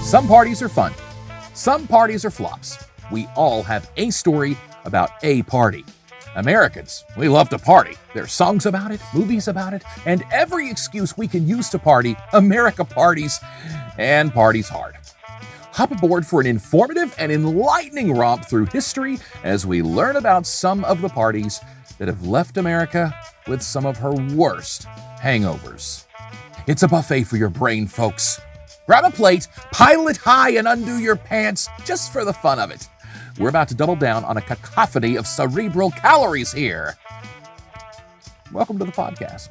Some parties are fun. Some parties are flops. We all have a story about a party. Americans, we love to party. There's songs about it, movies about it, and every excuse we can use to party, America parties, and parties hard. Hop aboard for an informative and enlightening romp through history as we learn about some of the parties that have left America with some of her worst hangovers. It's a buffet for your brain, folks. Grab a plate, pile it high, and undo your pants just for the fun of it. We're about to double down on a cacophony of cerebral calories here. Welcome to the podcast.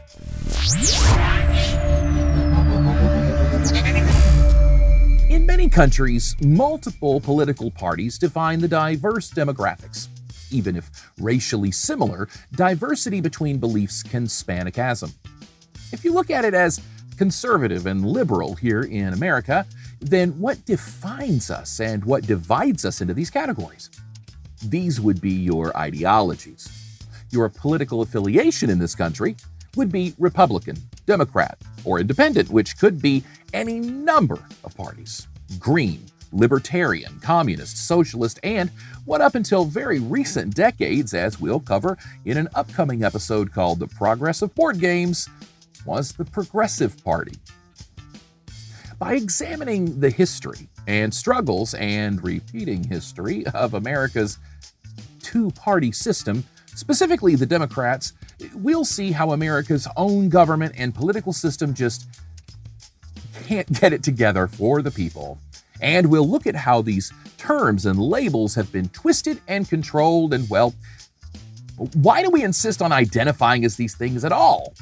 In many countries, multiple political parties define the diverse demographics. Even if racially similar, diversity between beliefs can span a chasm. If you look at it as conservative and liberal here in America, then what defines us and what divides us into these categories? These would be your ideologies. Your political affiliation in this country would be Republican, Democrat, or Independent, which could be any number of parties. Green, Libertarian, Communist, Socialist, and what up until very recent decades, as we'll cover in an upcoming episode called The Progress of Board Games, was the Progressive Party. By examining the history and struggles and repeating history of America's two-party system, specifically the Democrats, we'll see how America's own government and political system just can't get it together for the people. And we'll look at how these terms and labels have been twisted and controlled, and well, why do we insist on identifying as these things at all?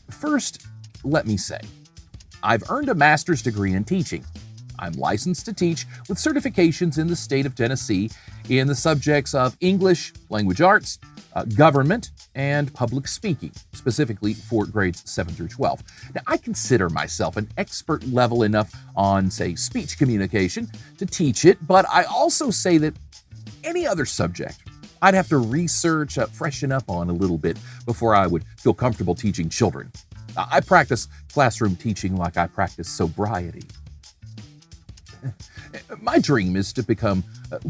First, let me say, I've earned a master's degree in teaching. I'm licensed to teach with certifications in the state of Tennessee in the subjects of English, language arts, government, and public speaking, specifically for grades 7 through 12. Now, I consider myself an expert level enough on, say, speech communication to teach it, but I also say that any other subject I'd have to research, freshen up on a little bit before I would feel comfortable teaching children. I practice classroom teaching like I practice sobriety. My dream is to become,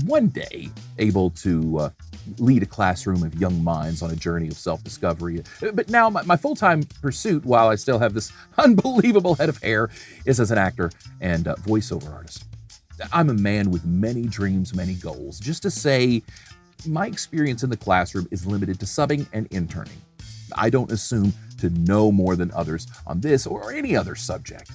one day, able to lead a classroom of young minds on a journey of self-discovery. But now my full-time pursuit, while I still have this unbelievable head of hair, is as an actor and voiceover artist. I'm a man with many dreams, many goals. Just to say, my experience in the classroom is limited to subbing and interning. I don't assume to know more than others on this or any other subject,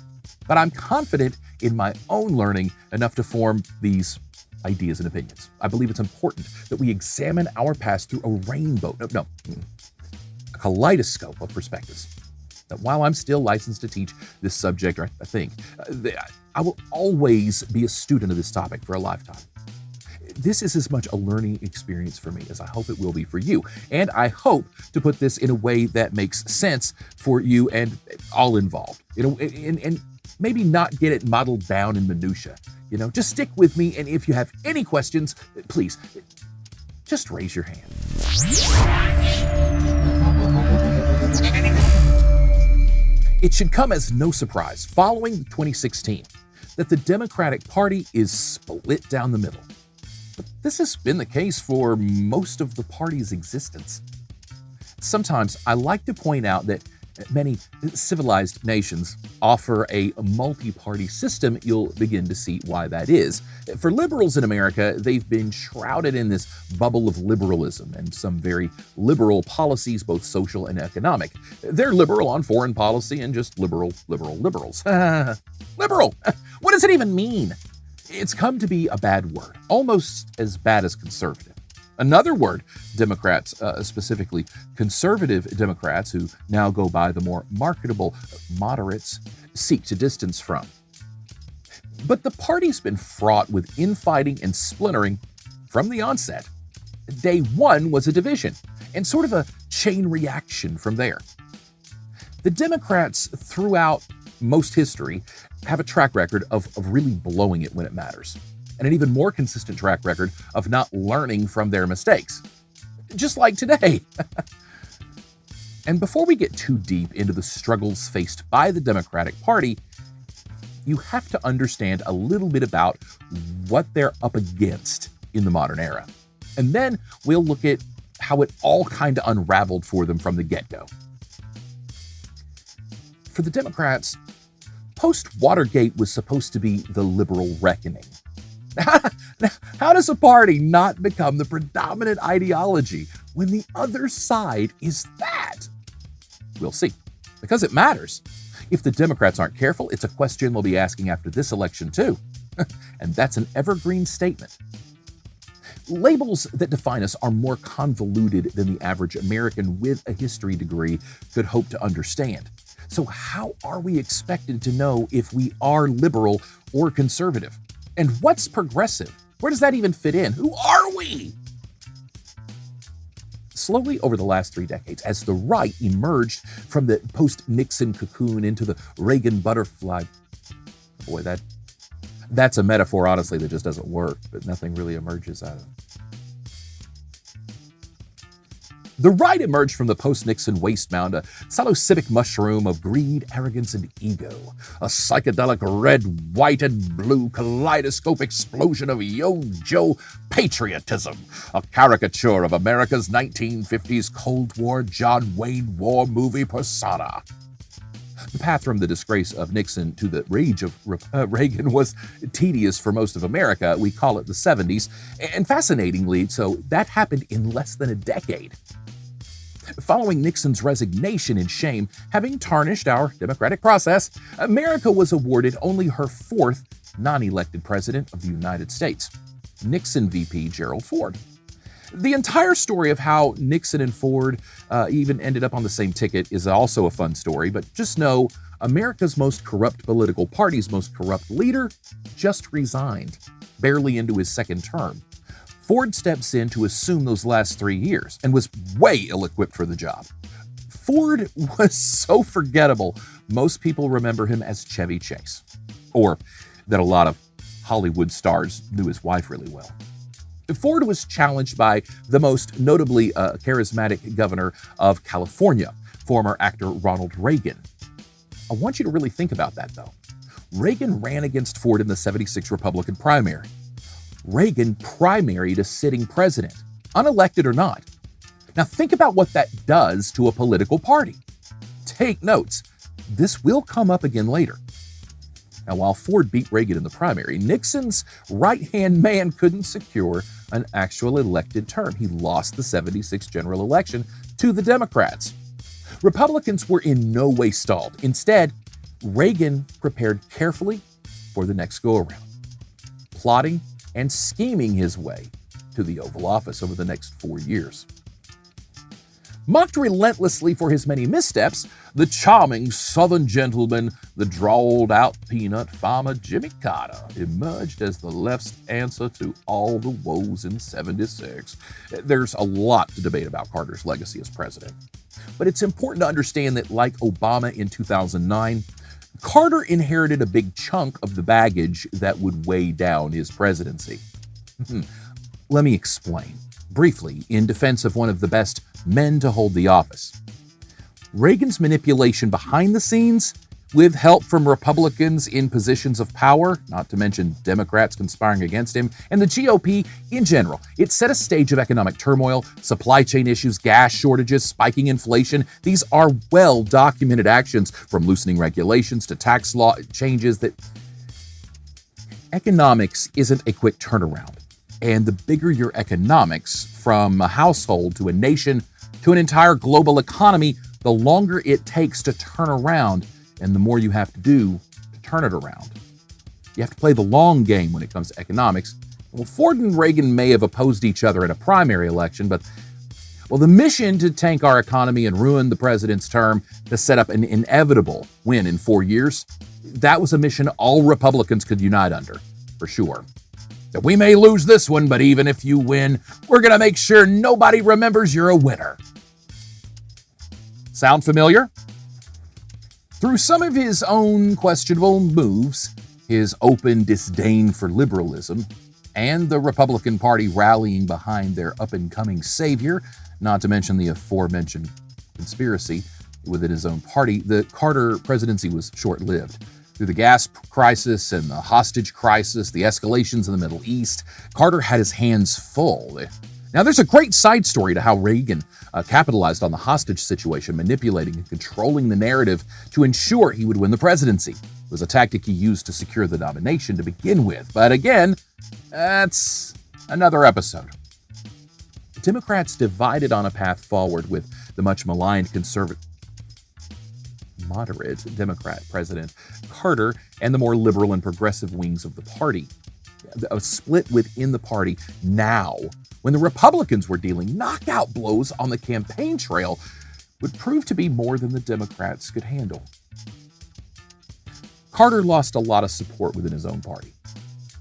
but I'm confident in my own learning enough to form these ideas and opinions. I believe it's important that we examine our past through a rainbow, a kaleidoscope of perspectives. That while I'm still licensed to teach this subject, or I think, I will always be a student of this topic for a lifetime. This is as much a learning experience for me as I hope it will be for you. And I hope to put this in a way that makes sense for you and all involved. And maybe not get it muddled down in minutia. Just stick with me. And if you have any questions, please, just raise your hand. It should come as no surprise following 2016 that the Democratic Party is split down the middle. But this has been the case for most of the party's existence. Sometimes I like to point out that many civilized nations offer a multi-party system. You'll begin to see why that is. For liberals in America, they've been shrouded in this bubble of liberalism and some very liberal policies, both social and economic. They're liberal on foreign policy and just liberals. Liberal! What does it even mean? It's come to be a bad word, almost as bad as conservative. Another word Democrats, specifically conservative Democrats, who now go by the more marketable moderates, seek to distance from. But the party's been fraught with infighting and splintering from the onset. Day one was a division, and sort of a chain reaction from there. The Democrats, throughout most history, have a track record of really blowing it when it matters, and an even more consistent track record of not learning from their mistakes. Just like today. And before we get too deep into the struggles faced by the Democratic Party, you have to understand a little bit about what they're up against in the modern era. And then we'll look at how it all kind of unraveled for them from the get-go. For the Democrats, post-Watergate was supposed to be the liberal reckoning. How does a party not become the predominant ideology when the other side is that? We'll see, because it matters. If the Democrats aren't careful, it's a question they'll be asking after this election too. And that's an evergreen statement. Labels that define us are more convoluted than the average American with a history degree could hope to understand. So how are we expected to know if we are liberal or conservative? And what's progressive? Where does that even fit in? Who are we? Slowly over the last 3 decades, as the right emerged from the post-Nixon cocoon into the Reagan butterfly, boy, that's a metaphor, honestly, that just doesn't work, but nothing really emerges out of it. The right emerged from the post-Nixon waste mound, a psilocybin mushroom of greed, arrogance, and ego, a psychedelic red, white, and blue kaleidoscope explosion of yo-jo patriotism, a caricature of America's 1950s Cold War John Wayne war movie persona. The path from the disgrace of Nixon to the rage of Reagan was tedious for most of America. We call it the 70s, and fascinatingly, so that happened in less than a decade. Following Nixon's resignation in shame, having tarnished our democratic process, America was awarded only her 4th non-elected president of the United States, Nixon VP Gerald Ford. The entire story of how Nixon and Ford even ended up on the same ticket is also a fun story, but just know America's most corrupt political party's most corrupt leader just resigned, barely into his 2nd term. Ford steps in to assume those last 3 years and was way ill-equipped for the job. Ford was so forgettable, most people remember him as Chevy Chase, or that a lot of Hollywood stars knew his wife really well. Ford was challenged by the most notably charismatic governor of California, former actor Ronald Reagan. I want you to really think about that, though. Reagan ran against Ford in the '76 Republican primary. Reagan primaried a sitting president, unelected or not. Now think about what that does to a political party. Take notes. This will come up again later. Now, while Ford beat Reagan in the primary, Nixon's right-hand man couldn't secure an actual elected term. He lost the '76 general election to the Democrats. Republicans were in no way stalled. Instead, Reagan prepared carefully for the next go-around, plotting and scheming his way to the Oval Office over the next 4 years. Mocked relentlessly for his many missteps, the charming Southern gentleman, the drawled-out peanut farmer Jimmy Carter, emerged as the left's answer to all the woes in '76. There's a lot to debate about Carter's legacy as president, but it's important to understand that, like Obama in 2009, Carter inherited a big chunk of the baggage that would weigh down his presidency. Let me explain, briefly, in defense of one of the best men to hold the office. Reagan's manipulation behind the scenes, with help from Republicans in positions of power, not to mention Democrats conspiring against him, and the GOP in general, it set a stage of economic turmoil, supply chain issues, gas shortages, spiking inflation. These are well-documented actions, from loosening regulations to tax law changes. That economics isn't a quick turnaround. And the bigger your economics, from a household to a nation to an entire global economy, the longer it takes to turn around, and the more you have to do to turn it around. You have to play the long game when it comes to economics. Well, Ford and Reagan may have opposed each other in a primary election, but the mission to tank our economy and ruin the president's term to set up an inevitable win in 4 years, that was a mission all Republicans could unite under, for sure. That we may lose this one, but even if you win, we're going to make sure nobody remembers you're a winner. Sound familiar? Through some of his own questionable moves, his open disdain for liberalism, and the Republican Party rallying behind their up-and-coming savior, not to mention the aforementioned conspiracy within his own party, the Carter presidency was short-lived. Through the gas crisis and the hostage crisis, the escalations in the Middle East, Carter had his hands full. Now, there's a great side story to how Reagan capitalized on the hostage situation, manipulating and controlling the narrative to ensure he would win the presidency. It was a tactic he used to secure the nomination to begin with. But again, that's another episode. Democrats divided on a path forward with the much maligned moderate Democrat President Carter and the more liberal and progressive wings of the party. A split within the party now, when the Republicans were dealing knockout blows on the campaign trail, would prove to be more than the Democrats could handle. Carter lost a lot of support within his own party,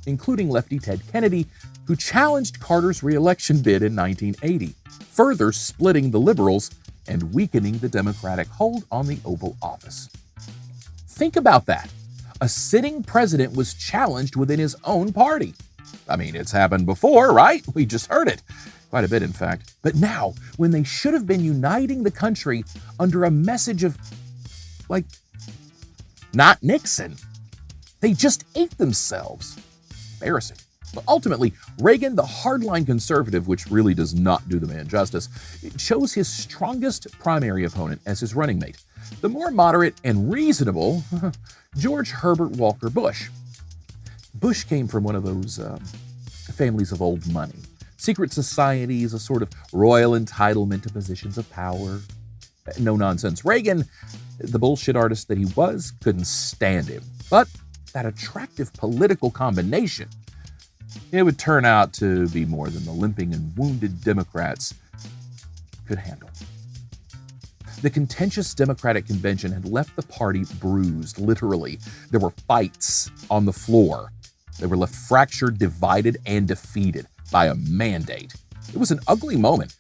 including lefty Ted Kennedy, who challenged Carter's re-election bid in 1980, further splitting the liberals and weakening the Democratic hold on the Oval Office. Think about that. A sitting president was challenged within his own party. I mean, it's happened before, right? We just heard it. Quite a bit, in fact. But now, when they should have been uniting the country under a message of, not Nixon, they just ate themselves. Embarrassing. But ultimately, Reagan, the hardline conservative, which really does not do the man justice, chose his strongest primary opponent as his running mate, the more moderate and reasonable George Herbert Walker Bush. Bush came from one of those families of old money, secret societies, a sort of royal entitlement to positions of power. No nonsense. Reagan, the bullshit artist that he was, couldn't stand him. But that attractive political combination, it would turn out to be more than the limping and wounded Democrats could handle. The contentious Democratic convention had left the party bruised, literally. There were fights on the floor. They were left fractured, divided, and defeated by a mandate. It was an ugly moment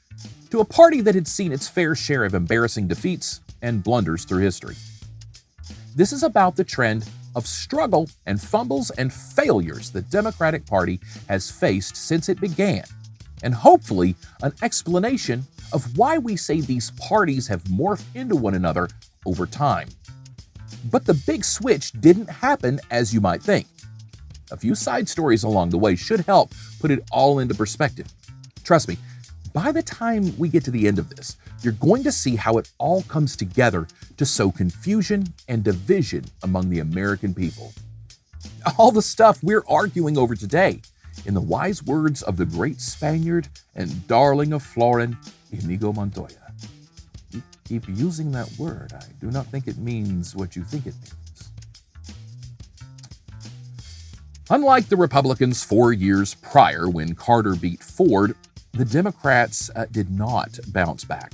to a party that had seen its fair share of embarrassing defeats and blunders through history. This is about the trend of struggle and fumbles and failures the Democratic Party has faced since it began, and hopefully an explanation of why we say these parties have morphed into one another over time. But the big switch didn't happen as you might think. A few side stories along the way should help put it all into perspective. Trust me, by the time we get to the end of this, you're going to see how it all comes together to sow confusion and division among the American people. All the stuff we're arguing over today, in the wise words of the great Spaniard and darling of Florin, Inigo Montoya. You keep using that word. I do not think it means what you think it means. Unlike the Republicans 4 years prior when Carter beat Ford, the Democrats did not bounce back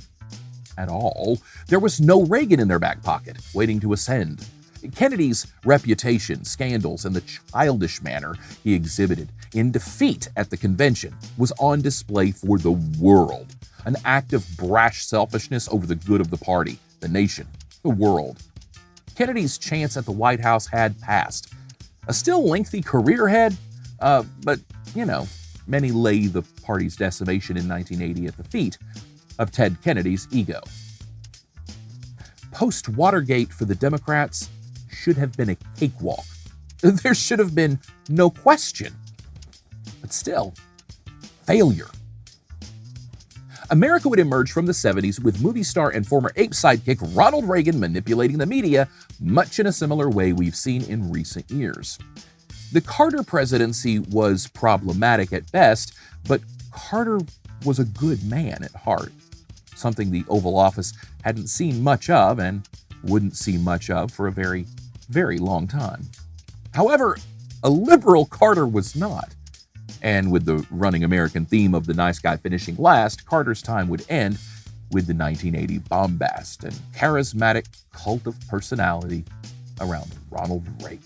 at all. There was no Reagan in their back pocket, waiting to ascend. Kennedy's reputation, scandals, and the childish manner he exhibited in defeat at the convention was on display for the world. An act of brash selfishness over the good of the party, the nation, the world. Kennedy's chance at the White House had passed. A still lengthy career ahead, but, many lay the party's decimation in 1980 at the feet of Ted Kennedy's ego. Post-Watergate for the Democrats should have been a cakewalk. There should have been no question. But still, failure. America would emerge from the 70s with movie star and former ape sidekick Ronald Reagan manipulating the media, much in a similar way we've seen in recent years. The Carter presidency was problematic at best, but Carter was a good man at heart, something the Oval Office hadn't seen much of and wouldn't see much of for a very, very long time. However, a liberal Carter was not. And with the running American theme of the nice guy finishing last, Carter's time would end with the 1980 bombast and charismatic cult of personality around Ronald Reagan.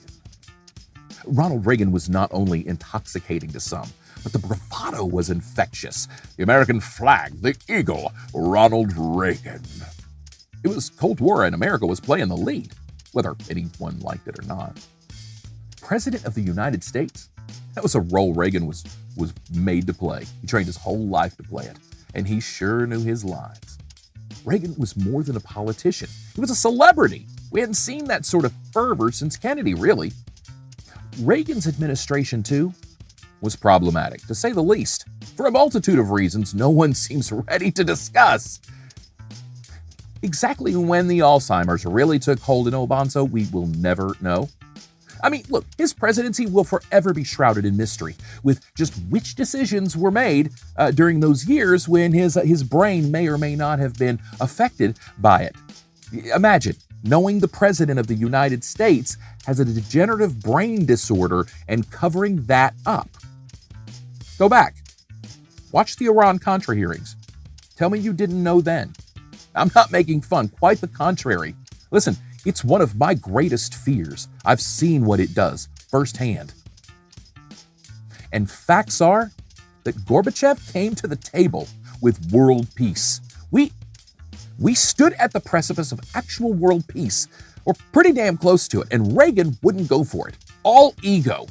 Ronald Reagan was not only intoxicating to some, but the bravado was infectious. The American flag, the eagle, Ronald Reagan. It was Cold War and America was playing the lead, whether anyone liked it or not. President of the United States? That was a role Reagan was made to play. He trained his whole life to play it, and he sure knew his lines. Reagan was more than a politician. He was a celebrity. We hadn't seen that sort of fervor since Kennedy, really. Reagan's administration, too, was problematic, to say the least, for a multitude of reasons no one seems ready to discuss. Exactly when the Alzheimer's really took hold in Obanzo, we will never know. I mean, look, his presidency will forever be shrouded in mystery, with just which decisions were made during those years when his brain may or may not have been affected by it. Imagine knowing the President of the United States has a degenerative brain disorder and covering that up. Go back. Watch the Iran-Contra hearings. Tell me you didn't know then. I'm not making fun, quite the contrary. Listen, it's one of my greatest fears. I've seen what it does firsthand. And facts are that Gorbachev came to the table with world peace. We stood at the precipice of actual world peace, or pretty damn close to it, and Reagan wouldn't go for it. All ego.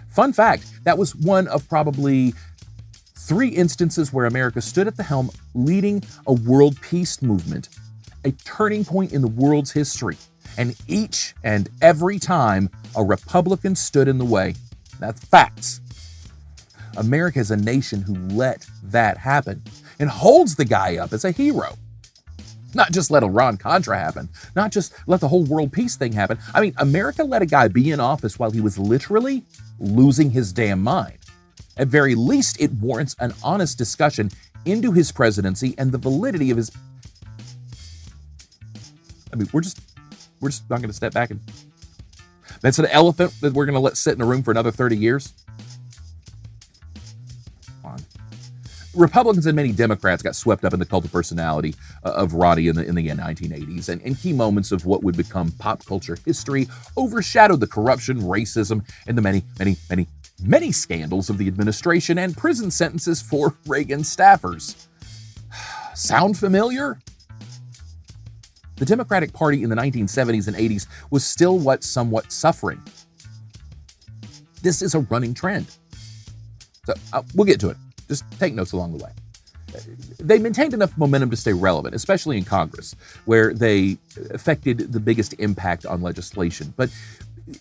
Fun fact, that was one of probably 3 instances where America stood at the helm leading a world peace movement, a turning point in the world's history. And each and every time, a Republican stood in the way. That's facts. America is a nation who let that happen and holds the guy up as a hero. Not just let Iran-Contra happen, not just let the whole world peace thing happen. I mean, America let a guy be in office while he was literally losing his damn mind. At very least, it warrants an honest discussion into his presidency and the validity of his... I mean, we're just not going to step back and... That's an elephant that we're going to let sit in a room for another 30 years? Come on. Republicans and many Democrats got swept up in the cult of personality of Roddy in the 1980s, and key moments of what would become pop culture history overshadowed the corruption, racism, and the many scandals of the administration and prison sentences for Reagan staffers. Sound familiar? The Democratic Party in the 1970s and 80s was still somewhat suffering. This is a running trend. So we'll get to it. Just take notes along the way. They maintained enough momentum to stay relevant, especially in Congress, where they affected the biggest impact on legislation. But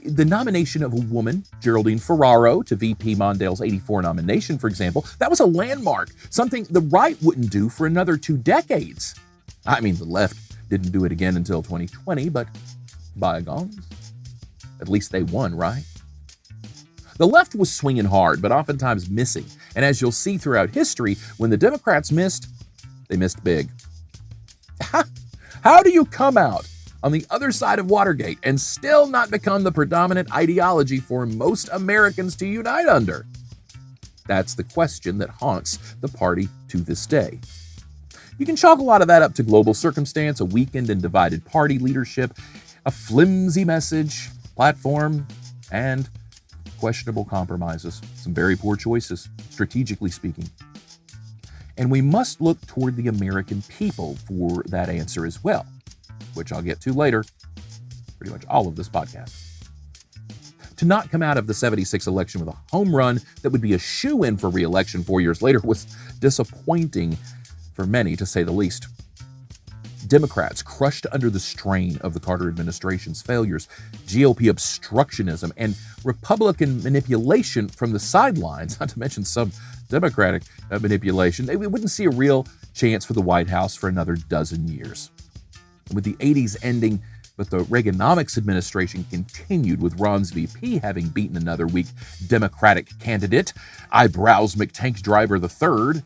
the nomination of a woman, Geraldine Ferraro, to VP Mondale's 84 nomination, for example, that was a landmark, something the right wouldn't do for another 2 decades. I mean, the left didn't do it again until 2020, but bygones. At least they won, right? The left was swinging hard, but oftentimes missing. And as you'll see throughout history, when the Democrats missed, they missed big. How do you come out on the other side of Watergate and still not become the predominant ideology for most Americans to unite under? That's the question that haunts the party to this day. You can chalk a lot of that up to global circumstance, a weakened and divided party leadership, a flimsy message, platform, and questionable compromises. Some very poor choices, strategically speaking. And we must look toward the American people for that answer as well, which I'll get to later, pretty much all of this podcast. To not come out of the 76 election with a home run that would be a shoo-in for re-election 4 years later was disappointing for many, to say the least. Democrats crushed under the strain of the Carter administration's failures, GOP obstructionism, and Republican manipulation from the sidelines, not to mention some Democratic manipulation. We wouldn't see a real chance for the White House for another dozen years. With the 80s ending, but the Reaganomics administration continued, with Ron's VP having beaten another weak Democratic candidate, Eyebrows McTank Driver III.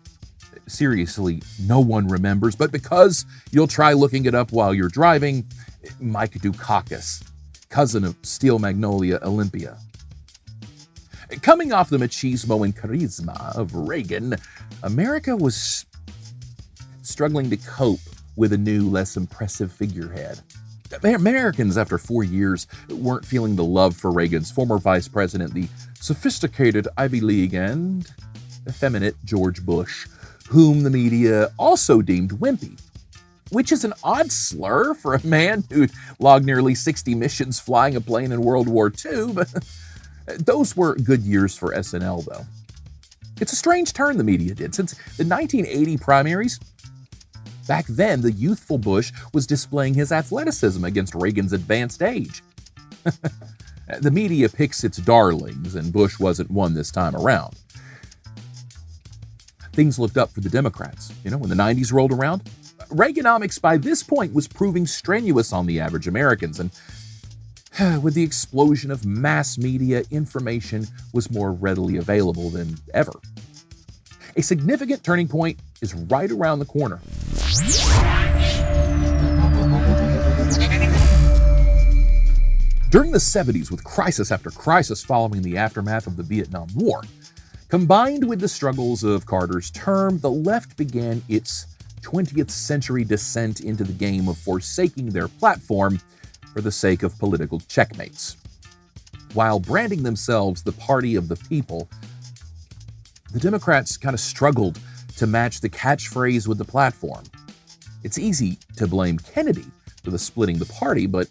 Seriously, no one remembers, but because you'll try looking it up while you're driving, Mike Dukakis, cousin of Steel Magnolia Olympia. Coming off the machismo and charisma of Reagan, America was struggling to cope with a new, less impressive figurehead. Americans, after 4 years, weren't feeling the love for Reagan's former vice president, the sophisticated Ivy League and effeminate George Bush, whom the media also deemed wimpy, which is an odd slur for a man who logged nearly 60 missions flying a plane in World War II, but those were good years for SNL, though. It's a strange turn the media did. Since the 1980 primaries, Back then, the youthful Bush was displaying his athleticism against Reagan's advanced age. The media picks its darlings, and Bush wasn't one this time around. Things looked up for the Democrats. When the 90s rolled around, Reaganomics by this point was proving strenuous on the average Americans, and with the explosion of mass media, information was more readily available than ever. A significant turning point is right around the corner. During the 70s, with crisis after crisis following the aftermath of the Vietnam War, combined with the struggles of Carter's term, the left began its 20th century descent into the game of forsaking their platform for the sake of political checkmates. While branding themselves the party of the people, the Democrats kind of struggled to match the catchphrase with the platform. It's easy to blame Kennedy for the splitting the party, but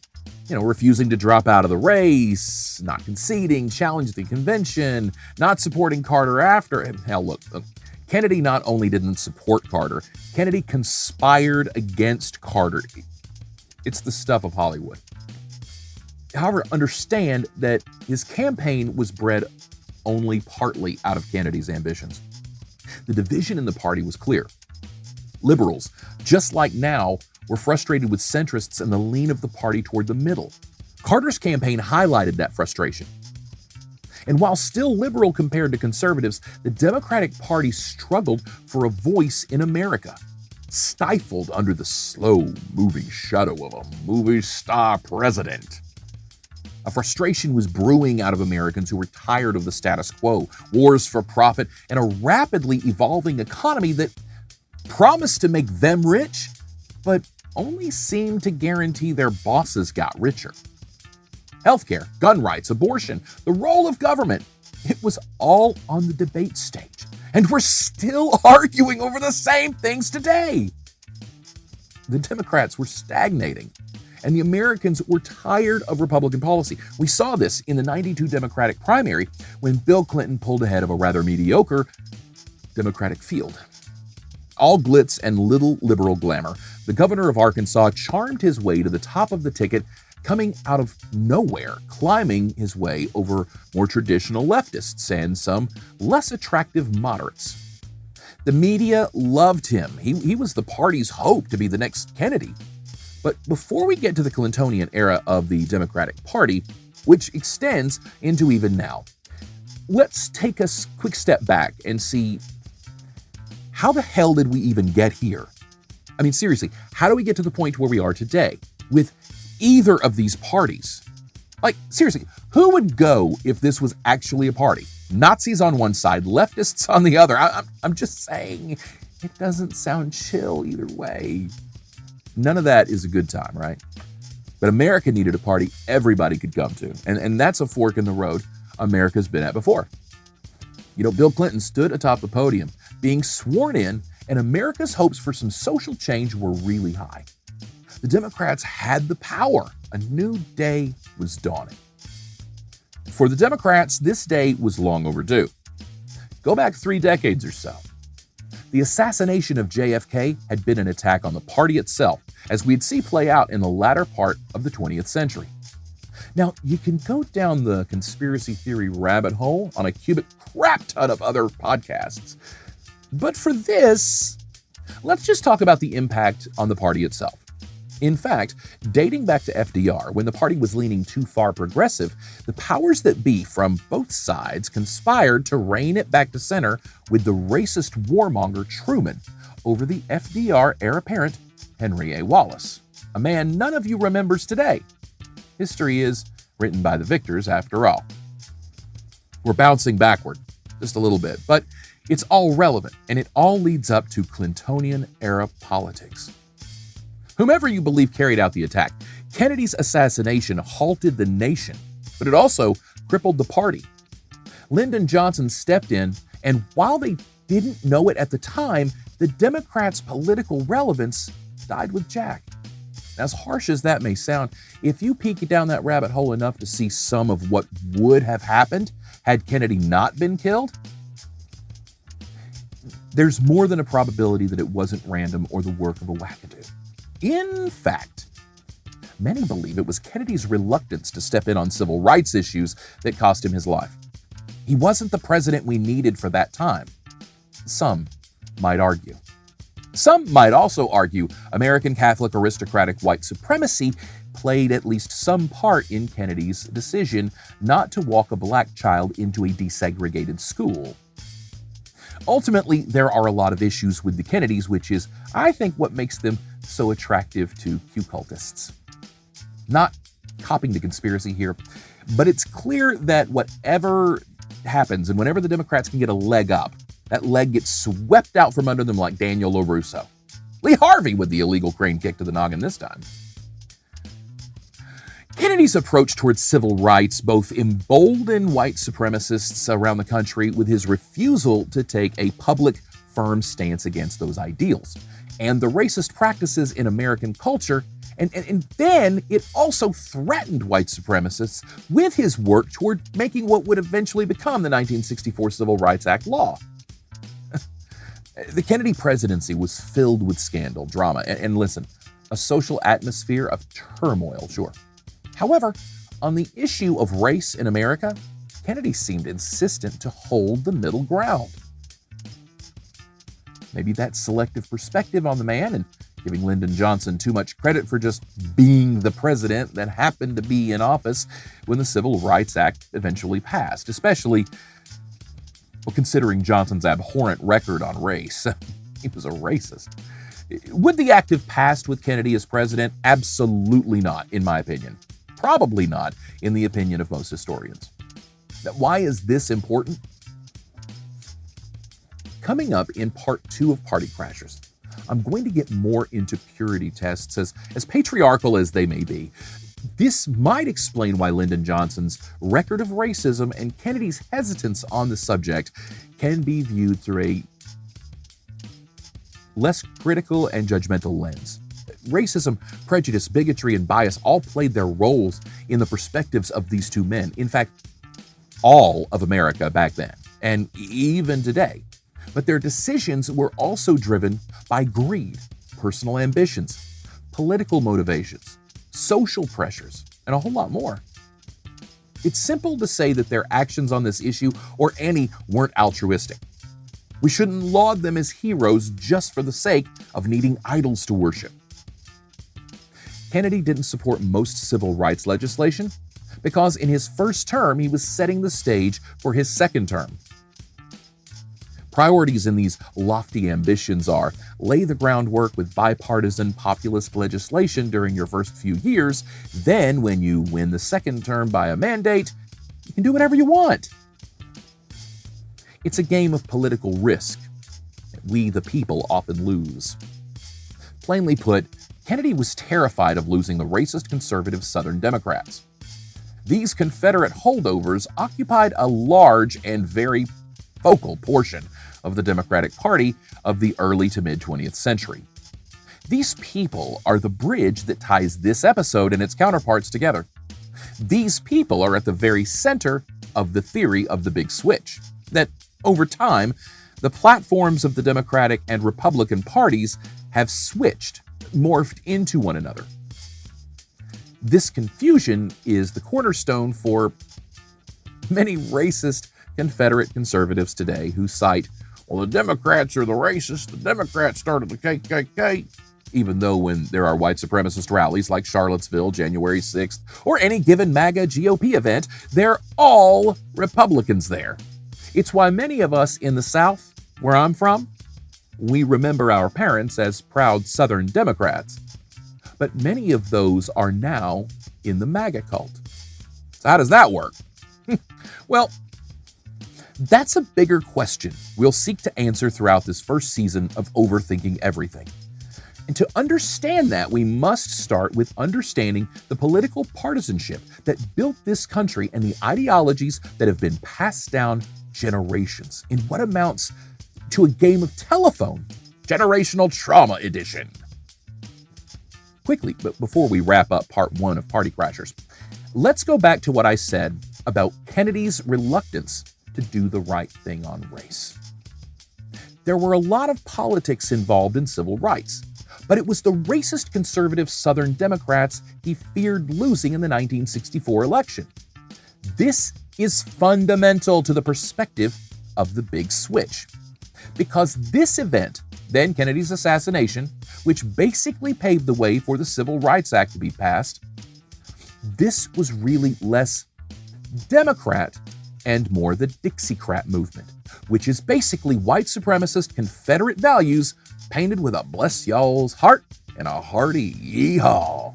refusing to drop out of the race, not conceding, challenging the convention, not supporting Carter after. Hell, look, Kennedy not only didn't support Carter, Kennedy conspired against Carter. It's the stuff of Hollywood. However, understand that his campaign was bred only partly out of Kennedy's ambitions. The division in the party was clear. Liberals, just like now, were frustrated with centrists and the lean of the party toward the middle. Carter's campaign highlighted that frustration. And while still liberal compared to conservatives, the Democratic Party struggled for a voice in America, stifled under the slow-moving shadow of a movie star president. A frustration was brewing out of Americans who were tired of the status quo, wars for profit, and a rapidly evolving economy that promised to make them rich, but only seemed to guarantee their bosses got richer. Healthcare, gun rights, abortion, the role of government, it was all on the debate stage. And we're still arguing over the same things today. The Democrats were stagnating, and the Americans were tired of Republican policy. We saw this in the '92 Democratic primary when Bill Clinton pulled ahead of a rather mediocre Democratic field. All glitz and little liberal glamour, the governor of Arkansas charmed his way to the top of the ticket, coming out of nowhere, climbing his way over more traditional leftists and some less attractive moderates. The media loved him. He was the party's hope to be the next Kennedy. But before we get to the Clintonian era of the Democratic Party, which extends into even now, let's take a quick step back and see, how the hell did we even get here? I mean, seriously, how do we get to the point where we are today with either of these parties? Like, seriously, who would go if this was actually a party? Nazis on one side, leftists on the other. I'm just saying, it doesn't sound chill either way. None of that is a good time, right? But America needed a party everybody could come to. And that's a fork in the road America's been at before. Bill Clinton stood atop the podium being sworn in, and America's hopes for some social change were really high. The Democrats had the power. A new day was dawning. For the Democrats, this day was long overdue. Go back 3 decades or so. The assassination of JFK had been an attack on the party itself, as we'd see play out in the latter part of the 20th century. Now, you can go down the conspiracy theory rabbit hole on a cubic crap ton of other podcasts. But for this, let's just talk about the impact on the party itself. In fact, dating back to FDR, when the party was leaning too far progressive, the powers that be from both sides conspired to rein it back to center with the racist warmonger Truman over the FDR heir apparent Henry A. Wallace, a man none of you remembers today. History is written by the victors, after all. We're bouncing backward just a little bit, but it's all relevant, and it all leads up to Clintonian-era politics. Whomever you believe carried out the attack, Kennedy's assassination halted the nation, but it also crippled the party. Lyndon Johnson stepped in, and while they didn't know it at the time, the Democrats' political relevance died with Jack. As harsh as that may sound, if you peek down that rabbit hole enough to see some of what would have happened had Kennedy not been killed, there's more than a probability that it wasn't random or the work of a wackadoo. In fact, many believe it was Kennedy's reluctance to step in on civil rights issues that cost him his life. He wasn't the president we needed for that time. Some might argue. Some might also argue American Catholic aristocratic white supremacy played at least some part in Kennedy's decision not to walk a black child into a desegregated school. Ultimately, there are a lot of issues with the Kennedys, which is, I think, what makes them so attractive to Q-cultists. Not copying the conspiracy here, but it's clear that whatever happens and whenever the Democrats can get a leg up, that leg gets swept out from under them like Daniel LaRusso. Lee Harvey with the illegal crane kick to the noggin this time. Kennedy's approach towards civil rights both emboldened white supremacists around the country with his refusal to take a public, firm stance against those ideals and the racist practices in American culture, and then it also threatened white supremacists with his work toward making what would eventually become the 1964 Civil Rights Act law. The Kennedy presidency was filled with scandal, drama, and listen, a social atmosphere of turmoil, sure. However, on the issue of race in America, Kennedy seemed insistent to hold the middle ground. Maybe that's selective perspective on the man and giving Lyndon Johnson too much credit for just being the president that happened to be in office when the Civil Rights Act eventually passed, especially considering Johnson's abhorrent record on race. He was a racist. Would the act have passed with Kennedy as president? Absolutely not, in my opinion. Probably not, in the opinion of most historians. Now, why is this important? Coming up in part 2 of Party Crashers, I'm going to get more into purity tests, as patriarchal as they may be. This might explain why Lyndon Johnson's record of racism and Kennedy's hesitance on the subject can be viewed through a less critical and judgmental lens. Racism, prejudice, bigotry, and bias all played their roles in the perspectives of these two men. In fact, all of America back then, and even today. But their decisions were also driven by greed, personal ambitions, political motivations, social pressures, and a whole lot more. It's simple to say that their actions on this issue, or any, weren't altruistic. We shouldn't laud them as heroes just for the sake of needing idols to worship. Kennedy didn't support most civil rights legislation because in his first term, he was setting the stage for his second term. Priorities in these lofty ambitions are lay the groundwork with bipartisan populist legislation during your first few years. Then, when you win the second term by a mandate, you can do whatever you want. It's a game of political risk that we, the people, often lose. Plainly put, Kennedy was terrified of losing the racist conservative Southern Democrats. These Confederate holdovers occupied a large and very vocal portion of the Democratic Party of the early to mid-20th century. These people are the bridge that ties this episode and its counterparts together. These people are at the very center of the theory of the big switch, that over time, the platforms of the Democratic and Republican parties have switched, morphed into one another. This confusion is the cornerstone for many racist Confederate conservatives today who cite, well, the Democrats are the racists, the Democrats started the KKK, even though when there are white supremacist rallies like Charlottesville, January 6th, or any given MAGA GOP event, they're all Republicans there. It's why many of us in the South, where I'm from, we remember our parents as proud Southern Democrats. But many of those are now in the MAGA cult. So how does that work? Well, that's a bigger question we'll seek to answer throughout this first season of Overthinking Everything. And to understand that, we must start with understanding the political partisanship that built this country and the ideologies that have been passed down generations in what amounts to a game of telephone, Generational Trauma Edition. Quickly, but before we wrap up part 1 of Party Crashers, let's go back to what I said about Kennedy's reluctance to do the right thing on race. there were a lot of politics involved in civil rights, but it was the racist conservative Southern Democrats he feared losing in the 1964 election. This is fundamental to the perspective of the big switch, because this event, then Kennedy's assassination, which basically paved the way for the Civil Rights Act to be passed, this was really less Democrat and more the Dixiecrat movement, which is basically white supremacist Confederate values painted with a bless y'all's heart and a hearty yee-haw.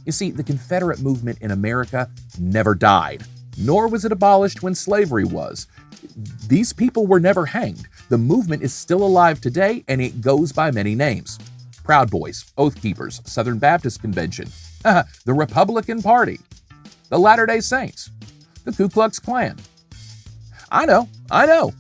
You see, the Confederate movement in America never died, nor was it abolished when slavery was. These people were never hanged. The movement is still alive today, and it goes by many names. Proud Boys, Oath Keepers, Southern Baptist Convention, the Republican Party, the Latter-day Saints, the Ku Klux Klan. I know,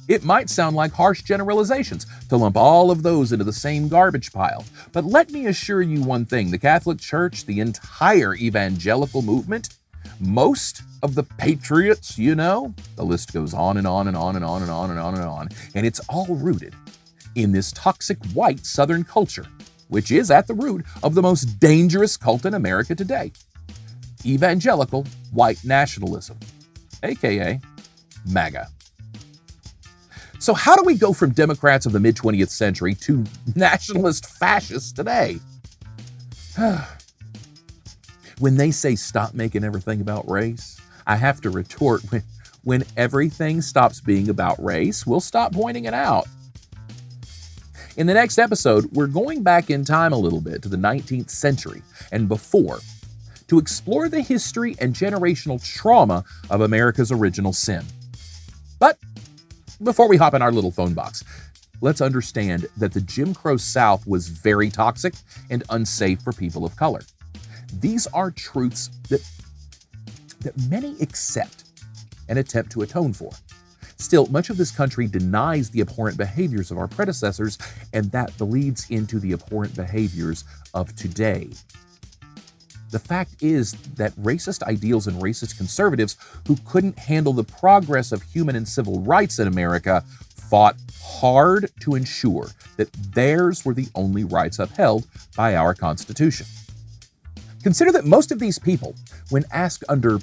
it might sound like harsh generalizations to lump all of those into the same garbage pile, but let me assure you one thing, the Catholic Church, the entire evangelical movement, most of the patriots, the list goes on and on and on and on and on and on and on, and it's all rooted in this toxic white Southern culture, which is at the root of the most dangerous cult in America today, evangelical white nationalism, aka MAGA. So how do we go from Democrats of the mid-20th century to nationalist fascists today? When they say stop making everything about race, I have to retort, when everything stops being about race, we'll stop pointing it out. In the next episode, we're going back in time a little bit to the 19th century and before to explore the history and generational trauma of America's original sin. But before we hop in our little phone box, let's understand that the Jim Crow South was very toxic and unsafe for people of color. These are truths that many accept and attempt to atone for. Still, much of this country denies the abhorrent behaviors of our predecessors, and that bleeds into the abhorrent behaviors of today. The fact is that racist ideals and racist conservatives who couldn't handle the progress of human and civil rights in America fought hard to ensure that theirs were the only rights upheld by our Constitution. Consider that most of these people, when asked under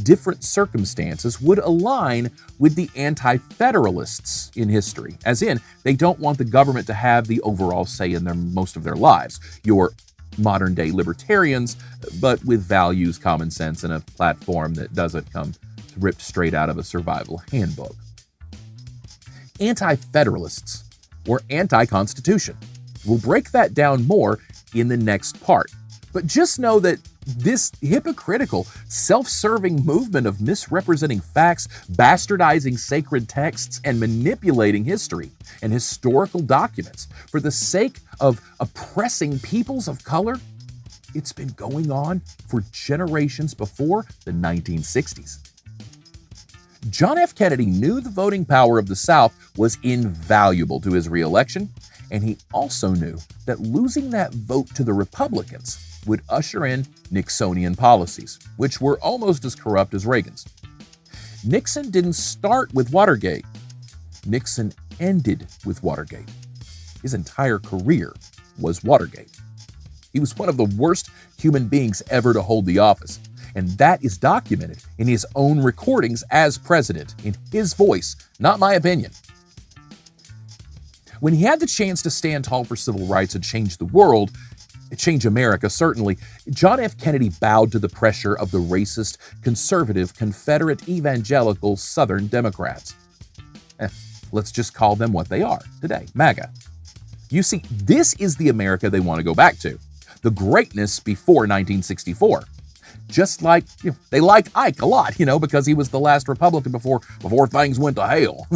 different circumstances, would align with the anti-federalists in history, as in, they don't want the government to have the overall say in most of their lives. Your modern-day libertarians, but with values, common sense, and a platform that doesn't come ripped straight out of a survival handbook. Anti-federalists, or anti-constitution. We'll break that down more in the next part. But just know that this hypocritical, self-serving movement of misrepresenting facts, bastardizing sacred texts, and manipulating history and historical documents for the sake of oppressing peoples of color, it's been going on for generations before the 1960s. John F. Kennedy knew the voting power of the South was invaluable to his re-election, and he also knew that losing that vote to the Republicans would usher in Nixonian policies, which were almost as corrupt as Reagan's. Nixon didn't start with Watergate. Nixon ended with Watergate. His entire career was Watergate. He was one of the worst human beings ever to hold the office, and that is documented in his own recordings as president, in his voice, not my opinion. When he had the chance to stand tall for civil rights and change the world, change America, certainly, John F. Kennedy bowed to the pressure of the racist, conservative, Confederate, evangelical Southern Democrats. Let's just call them what they are today, MAGA. You see, this is the America they want to go back to, the greatness before 1964. Just like, they like Ike a lot, because he was the last Republican before things went to hell.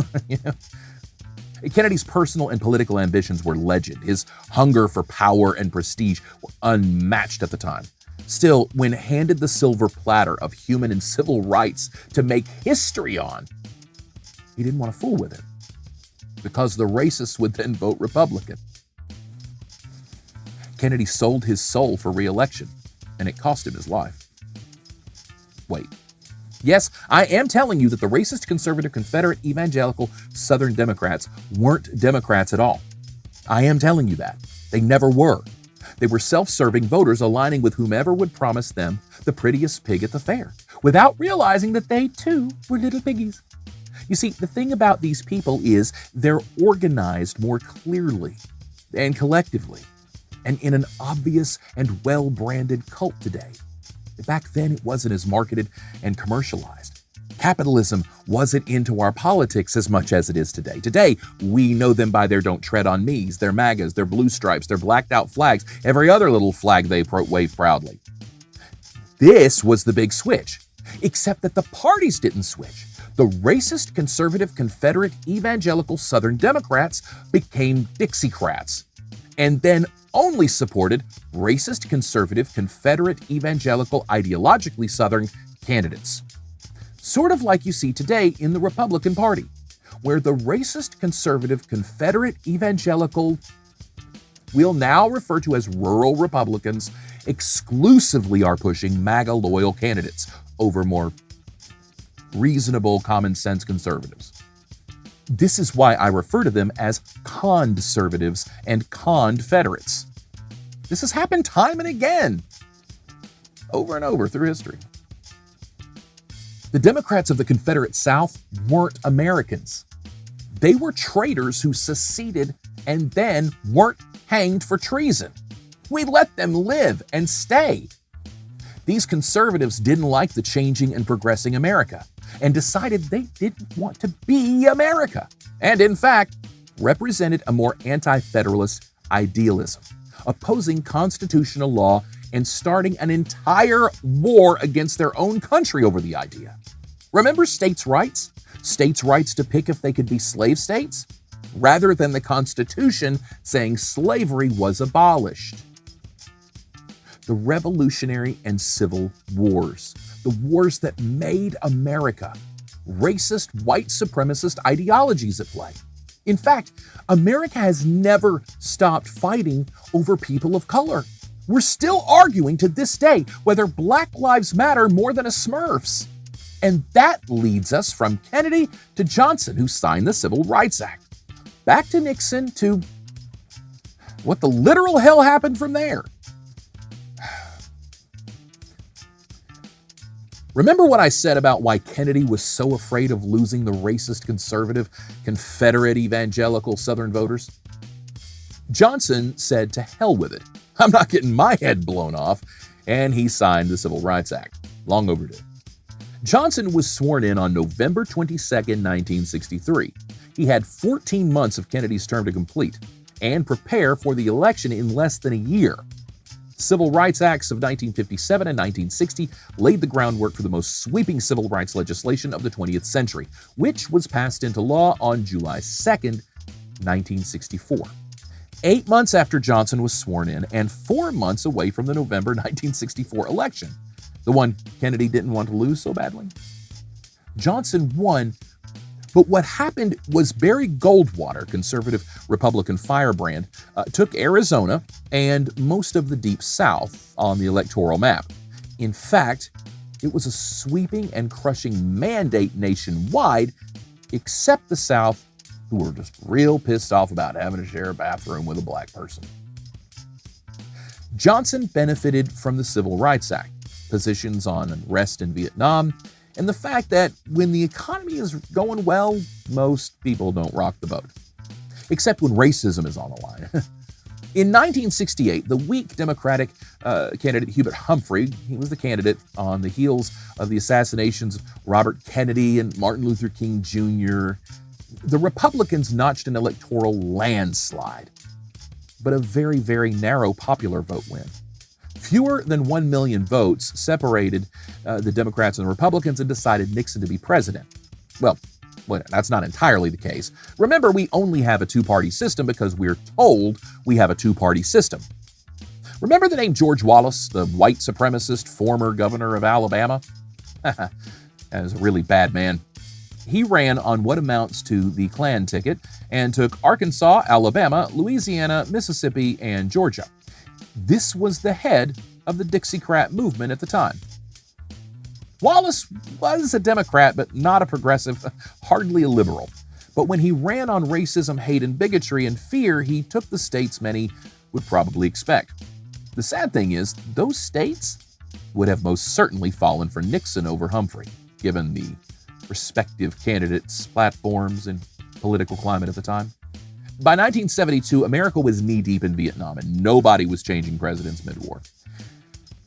Kennedy's personal and political ambitions were legend. His hunger for power and prestige were unmatched at the time. Still, when handed the silver platter of human and civil rights to make history on, he didn't want to fool with it, because the racists would then vote Republican. Kennedy sold his soul for re-election, and it cost him his life. Wait, Yes, I am telling you that the racist, conservative, Confederate, evangelical, Southern Democrats weren't Democrats at all. I am telling you that. They never were. They were self-serving voters aligning with whomever would promise them the prettiest pig at the fair, without realizing that they too were little piggies. You see, the thing about these people is they're organized more clearly and collectively, and in an obvious and well-branded cult today. Back then, it wasn't as marketed and commercialized. Capitalism wasn't into our politics as much as it is today. Today, we know them by their Don't Tread on Me's, their MAGAs, their blue stripes, their blacked out flags, every other little flag they wave proudly. This was the big switch, except that the parties didn't switch. The racist, conservative, Confederate, evangelical Southern Democrats became Dixiecrats, and then only supported racist, conservative, Confederate, evangelical, ideologically Southern candidates. Sort of like you see today in the Republican Party, where the racist, conservative, Confederate, evangelical, we'll now refer to as rural Republicans, exclusively are pushing MAGA-loyal candidates over more reasonable, common-sense conservatives. This is why I refer to them as conservatives and confederates. This has happened time and again, over and over through history. The Democrats of the Confederate South weren't Americans. They were traitors who seceded and then weren't hanged for treason. We let them live and stay. These conservatives didn't like the changing and progressing America and decided they didn't want to be America, and in fact, represented a more anti-federalist idealism, opposing constitutional law and starting an entire war against their own country over the idea. Remember states' rights? States' rights to pick if they could be slave states, rather than the Constitution saying slavery was abolished. The Revolutionary and Civil Wars, the wars that made America, racist, white supremacist ideologies at play. In fact, America has never stopped fighting over people of color. We're still arguing to this day whether Black Lives Matter more than a Smurfs. And that leads us from Kennedy to Johnson, who signed the Civil Rights Act, back to Nixon to what the literal hell happened from there. Remember what I said about why Kennedy was so afraid of losing the racist, conservative, Confederate, evangelical Southern voters? Johnson said to hell with it. I'm not getting my head blown off, and he signed the Civil Rights Act. Long overdue. Johnson was sworn in on November 22, 1963. He had 14 months of Kennedy's term to complete and prepare for the election in less than a year. Civil Rights Acts of 1957 and 1960 laid the groundwork for the most sweeping civil rights legislation of the 20th century, which was passed into law on July 2, 1964. 8 months after Johnson was sworn in and 4 months away from the November 1964 election, the one Kennedy didn't want to lose so badly. Johnson won, but what happened was Barry Goldwater, conservative Republican firebrand, took Arizona and most of the Deep South on the electoral map. In fact, it was a sweeping and crushing mandate nationwide, except the South, who were just real pissed off about having to share a bathroom with a black person. Johnson benefited from the Civil Rights Act, positions on unrest in Vietnam, and the fact that when the economy is going well, most people don't rock the boat, except when racism is on the line. In 1968, the weak Democratic candidate Hubert Humphrey, he was the candidate on the heels of the assassinations of Robert Kennedy and Martin Luther King Jr., the Republicans notched an electoral landslide, but a very, very narrow popular vote win. Fewer than 1 million votes separated the Democrats and the Republicans and decided Nixon to be president. Well, that's not entirely the case. Remember, we only have a two-party system because we're told we have a two-party system. Remember the name George Wallace, the white supremacist former governor of Alabama? That was a really bad man. He ran on what amounts to the Klan ticket and took Arkansas, Alabama, Louisiana, Mississippi, and Georgia. This was the head of the Dixiecrat movement at the time. Wallace was a Democrat, but not a progressive, hardly a liberal. But when he ran on racism, hate, and bigotry and fear, he took the states many would probably expect. The sad thing is, those states would have most certainly fallen for Nixon over Humphrey, given the respective candidates' platforms and political climate at the time. By 1972, America was knee-deep in Vietnam, and nobody was changing presidents mid-war.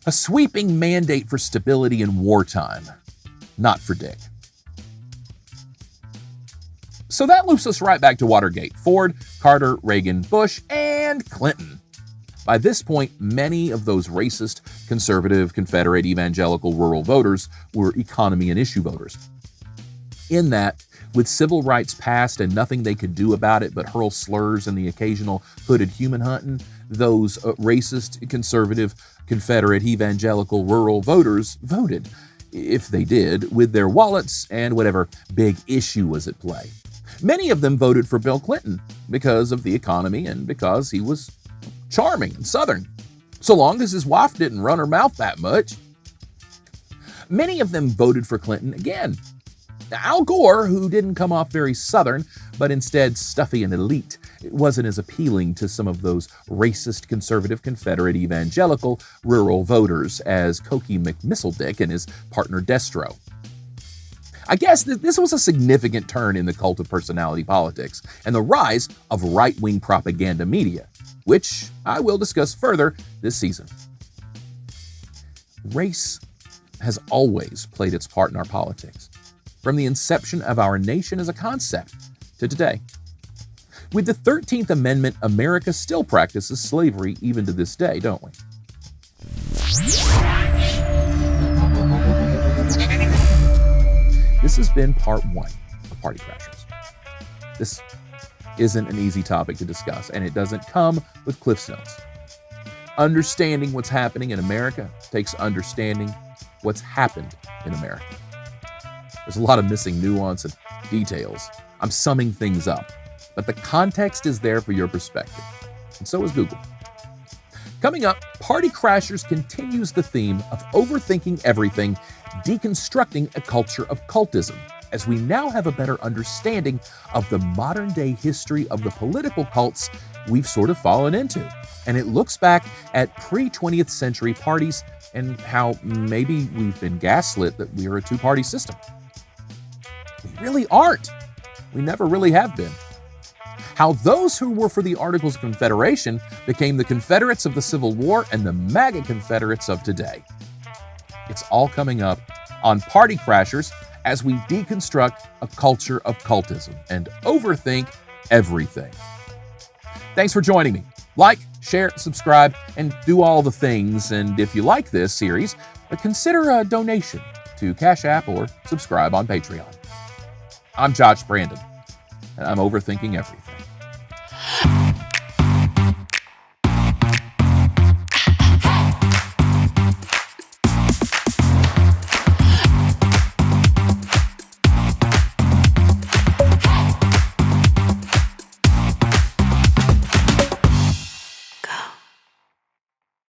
A sweeping mandate for stability in wartime, not for Dick. So that loops us right back to Watergate, Ford, Carter, Reagan, Bush, and Clinton. By this point, many of those racist, conservative, Confederate, evangelical, rural voters were economy and issue voters. In that, with civil rights passed and nothing they could do about it but hurl slurs and the occasional hooded human hunting, those racist, conservative, Confederate, evangelical, rural voters voted, if they did, with their wallets and whatever big issue was at play. Many of them voted for Bill Clinton because of the economy and because he was charming and Southern, so long as his wife didn't run her mouth that much. Many of them voted for Clinton again. Al Gore, who didn't come off very Southern, but instead stuffy and elite, wasn't as appealing to some of those racist, conservative, Confederate, evangelical, rural voters as Cokie McMisseldick and his partner Destro. I guess this was a significant turn in the cult of personality politics and the rise of right-wing propaganda media, which I will discuss further this season. Race has always played its part in our politics, from the inception of our nation as a concept to today. With the 13th Amendment, America still practices slavery even to this day, don't we? This has been part 1 of Party Crashers. This isn't an easy topic to discuss, and it doesn't come with Cliff's Notes. Understanding what's happening in America takes understanding what's happened in America. There's a lot of missing nuance and details. I'm summing things up, but the context is there for your perspective, and so is Google. Coming up, Party Crashers continues the theme of overthinking everything, deconstructing a culture of cultism, as we now have a better understanding of the modern-day history of the political cults we've sort of fallen into. And it looks back at pre-20th century parties and how maybe we've been gaslit that we are a two-party system. We really aren't. We never really have been. How those who were for the Articles of Confederation became the Confederates of the Civil War and the MAGA Confederates of today. It's all coming up on Party Crashers as we deconstruct a culture of cultism and overthink everything. Thanks for joining me. Like, share, subscribe, and do all the things. And if you like this series, consider a donation to Cash App or subscribe on Patreon. I'm Josh Brandon, and I'm overthinking everything.